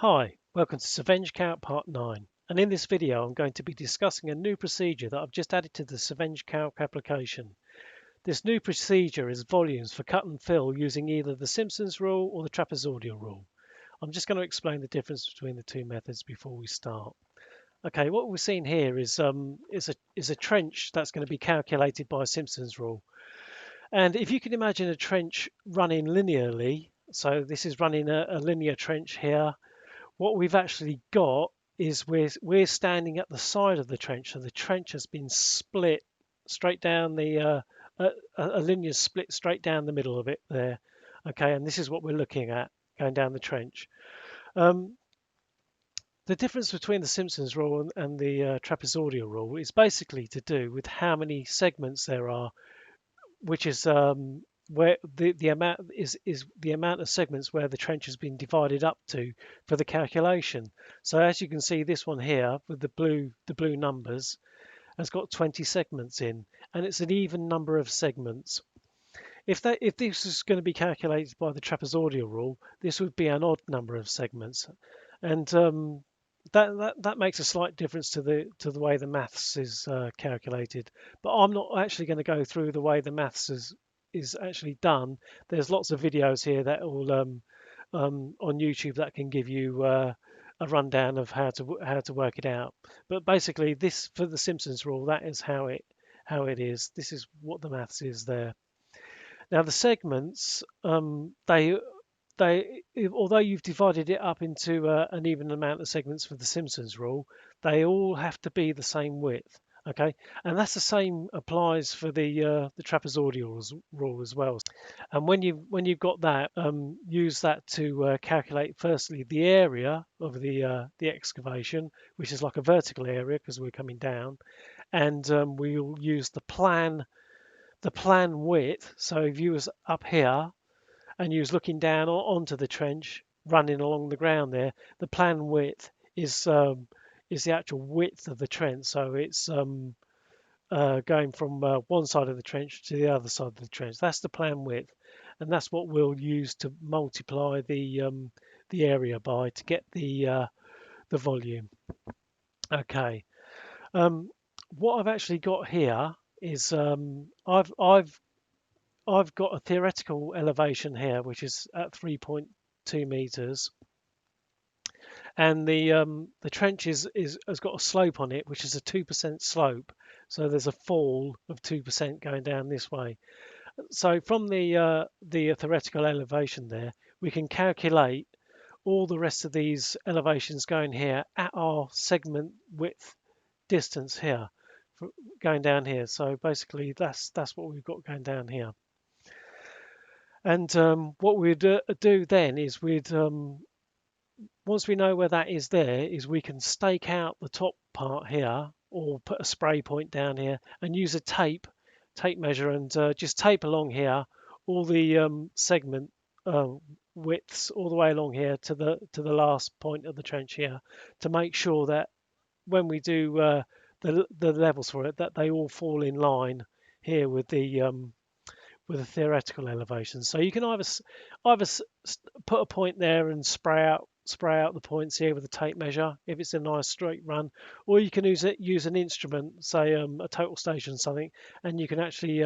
Hi, welcome to SurvEngCalc Part 9, and in this video I'm going to be discussing a new procedure that I've just added to the SurvEngCalc application. This new procedure is volumes for cut and fill using either the Simpsons Rule or the Trapizoidial Rule. I'm just going to explain the difference between the two methods before we start. Okay, what we're seeing here is a trench that's going to be calculated by Simpsons Rule. And if you can imagine a trench running linearly, so this is running a linear trench here. What we've actually got is we're standing at the side of the trench, so the trench has been split straight down a linear split straight down the middle of it there. Okay, and this is what we're looking at going down the trench. The difference between the Simpsons rule and the trapezoidal rule is basically to do with how many segments there are, which is where the amount is the amount of segments where the trench has been divided up to for the calculation. So as you can see, this one here with the blue numbers has got 20 segments in, and it's an even number of segments. If this is going to be calculated by the trapezoidal rule, this would be an odd number of segments, and that makes a slight difference to the way the maths is calculated. But I'm not actually going to go through the way the maths is actually done. There's lots of videos here that will on YouTube that can give you a rundown of how to work it out. But basically, this for the Simpsons rule, that is how it is. This is what the maths is there. Now the segments, although you've divided it up into an even amount of segments for the Simpsons rule, they all have to be the same width. Okay, and that's the same applies for the trapezoidal rule as well. And when you've got that, use that to calculate firstly the area of the excavation, which is like a vertical area because we're coming down, and we'll use the plan width. So if you was up here and you was looking down onto the trench running along the ground there, the plan width is the actual width of the trench. So it's going from one side of the trench to the other side of the trench. That's the plan width, and that's what we'll use to multiply the area by to get the volume. Okay. What I've actually got here is I've got a theoretical elevation here, which is at 3.2 meters, and the trench has got a slope on it, which is a 2% slope. So there's a fall of 2% going down this way. So from the theoretical elevation there, we can calculate all the rest of these elevations going here at our segment width distance here, going down here. So basically, that's what we've got going down here. And what we'd do then is once we know where that is there, is we can stake out the top part here or put a spray point down here and use a tape measure and just tape along here all the segment widths all the way along here to the last point of the trench here, to make sure that when we do the levels for it, that they all fall in line here with the theoretical elevation. So you can either put a point there and spray out the points here with a tape measure if it's a nice straight run, or you can use an instrument, say a total station or something, and you can actually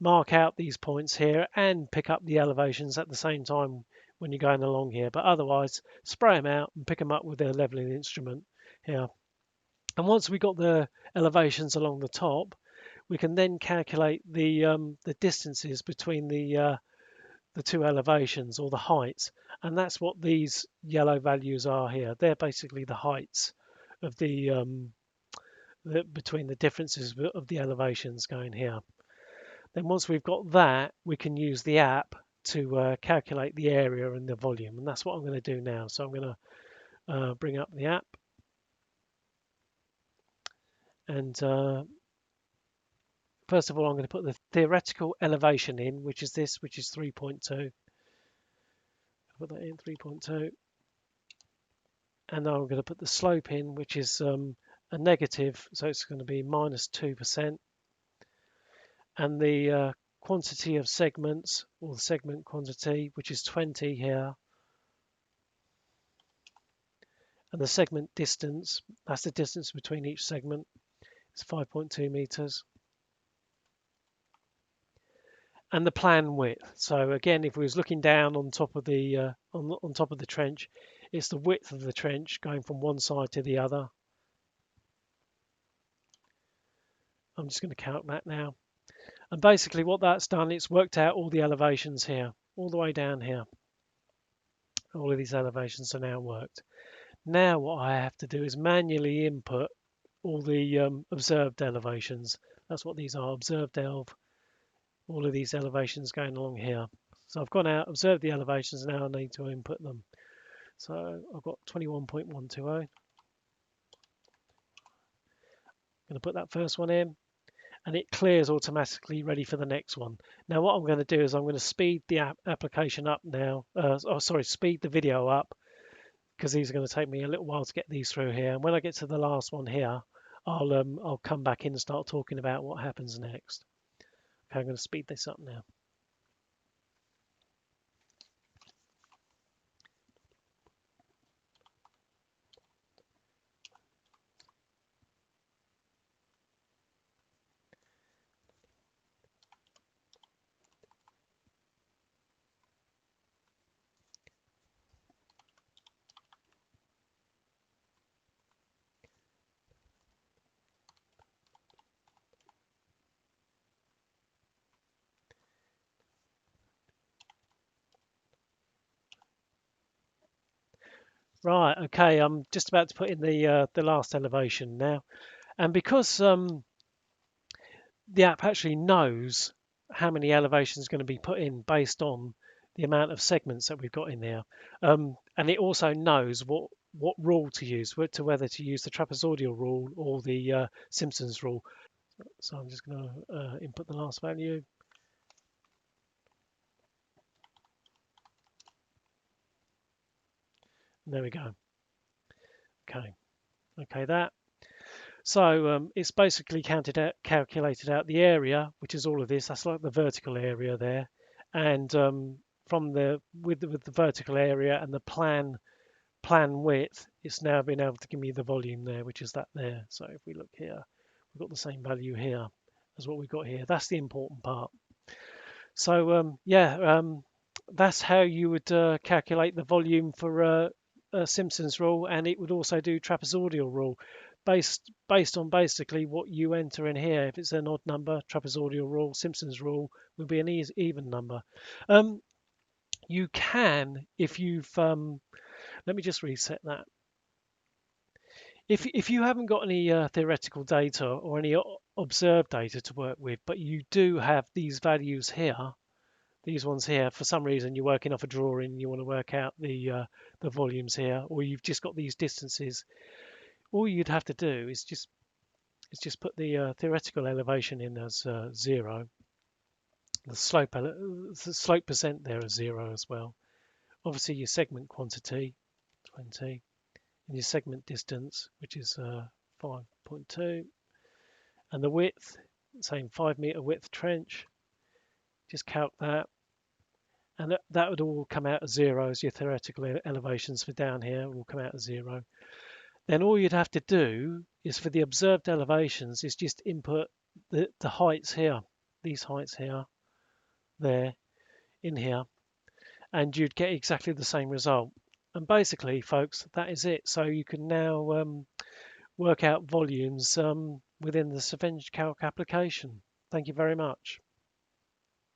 mark out these points here and pick up the elevations at the same time when you're going along here. But otherwise, spray them out and pick them up with a leveling instrument here. And once we got the elevations along the top, we can then calculate the distances between the two elevations, or the heights, and that's what these yellow values are here. They're basically the heights of between the differences of the elevations going here. Then once we've got that, we can use the app to calculate the area and the volume, and that's what I'm going to do now. So I'm going to bring up the app, and first of all, I'm going to put the theoretical elevation in, which is 3.2. Put that in 3.2, and now I'm going to put the slope in, which is a negative, so it's going to be -2%, and the quantity of segments, or the segment quantity, which is 20 here, And the segment distance, that's the distance between each segment, it's 5.2 meters. And the plan width. So again, if we was looking down on top of the on top of the trench, it's the width of the trench going from one side to the other. I'm just going to count that now. And basically what that's done, it's worked out all the elevations here, all the way down here. All of these elevations are now worked. Now what I have to do is manually input all the observed elevations. That's what these are, observed elv. All of these elevations going along here. So I've gone out, observed the elevations, now I need to input them. So I've got 21.120. I'm going to put that first one in, and it clears automatically ready for the next one. Now what I'm going to do is I'm going to speed the application up now. Speed the video up, because these are going to take me a little while to get these through here. And when I get to the last one here, I'll come back in and start talking about what happens next. Okay, I'm going to speed this up now. Right, okay, I'm just about to put in the last elevation now. And because the app actually knows how many elevations are going to be put in based on the amount of segments that we've got in there. And it also knows what rule to use, whether to use the Trapizoidial Rule or the Simpsons Rule. So I'm just going to input the last value. And there we go. Okay, that. So it's basically calculated out the area, which is all of this. That's like the vertical area there, and from with the vertical area and the plan width, it's now been able to give me the volume there, which is that there. So if we look here, we've got the same value here as what we've got here. That's the important part. So that's how you would calculate the volume for Simpsons Rule, and it would also do Trapezoidal Rule based on basically what you enter in here. If it's an odd number, Trapezoidal Rule, Simpsons Rule will be an even number. You can, if you've let me just reset that. If you haven't got any theoretical data or any observed data to work with, but you do have these values here, these ones here, for some reason you're working off a drawing, you want to work out the volumes here, or you've just got these distances, all you'd have to do is just put the theoretical elevation in as 0. The slope percent there is 0 as well. Obviously your segment quantity 20, and your segment distance, which is 5.2, and the width, same 5 meter width trench. Just calc that, and that would all come out as 0 as your theoretical elevations for down here will come out as 0. Then all you'd have to do is for the observed elevations is just input the heights here, these heights here, there, in here, and you'd get exactly the same result. And basically, folks, that is it. So you can now work out volumes within the SurvEngCalc application. Thank you very much.